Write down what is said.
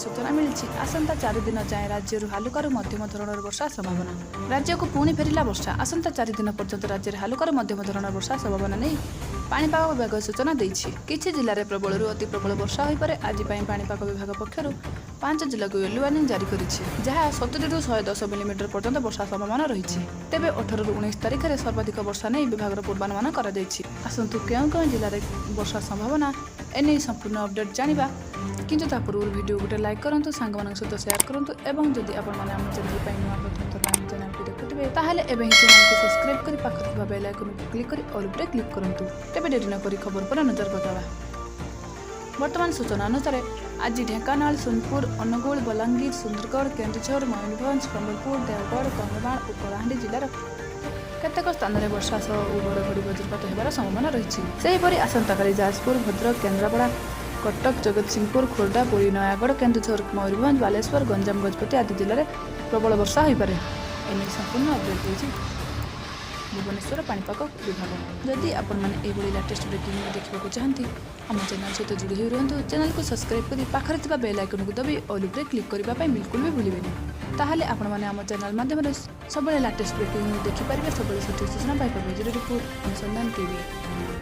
सूचना मिली आसंता 4 दिन जाए राज्य हालुका मध्यम धरणर वर्षा संभावना। राज्य को पुणी फेरिला वर्षा। आसंता 4 दिन पर्यंत राज्य में हालुका मध्यम धरणर वर्षा संभावना नहीं पाणीपाग विभाग सूचना देछि। किछि जिले में प्रबल अति प्रबल वर्षा हो पारे। आज पाणीपाग विभाग पक्षर 5 जिला को येलो वार्निंग जारी करिछि, जहाँ 70 ରୁ 110 मिलीमीटर पर्यंत वर्षा संभावना रही। तेबे 18 ରୁ 19 तारिख में सर्वाधिक वर्षा नहीं विभाग पूर्वानुमान कर आसतु केउं जिले में वर्षा संभावना एने संपूर्ण अपडेट जानिबा। किंतु ता पूर्व वीडियो गोटे लाइक करंतु, सांग मान सहित शेयर करंतु एवं जदि आपण माने हम चैनल पे नुआ प्रथम थर हम चैनल को देखुथिबे ताहाले एबे ही चैनल को सब्सक्राइब करी पाखर थिबा बेल आइकन को क्लिक करी ऑल पे क्लिक करंतु। तेबे डेरी न करी खबर पर नजर पकावा। वर्तमान सूचना अनुसार आज ढेंकानाल, सोनपुर, अनुगुल, बलांगीर, सुंदरगढ़, केन्दुझर, मयूरभंज, संबलपुर, देवगढ़, कंधमाल और कलाहांडी जिलार केतेक स्थान में वर्षा सह घड़घड़ी वज्रपात होबार संभावना रही। सेहीपरि आसंताकाली जाजपुर, भद्रक, केन्द्रापड़ा, कटक, जगतसिंहपुर, खोर्धा, पुरी, नयागढ़, केन्दुझर, मयूरभंज, बालेश्वर, गंजाम, गजपति आदि जिले में प्रबल वर्षा हो पारे। एने संपूर्ण अपडेट देछि भुवनेश्वर पाणीपाग विभाग। जदि आपण माने एभली लेटेस्ट ब्रेकिंग न्यूज देखा चाहती आम चैनल सहित जोड़ी हो रुहतु। चैनल को सब्सक्राइब करी पाखरे थिबा बेल आइकन को दबी ऑल पे क्लिक करबा बिल्कुल भी भूलिबेनि। ताहाले आपण माने आम चैनल माध्यम सबले लेटेस्ट ब्रेकिंग न्यूज देखि पारिबे, सबले सठिक सूचना पाइ पाइबे। रिपोर्ट अनुसंधान टीवी।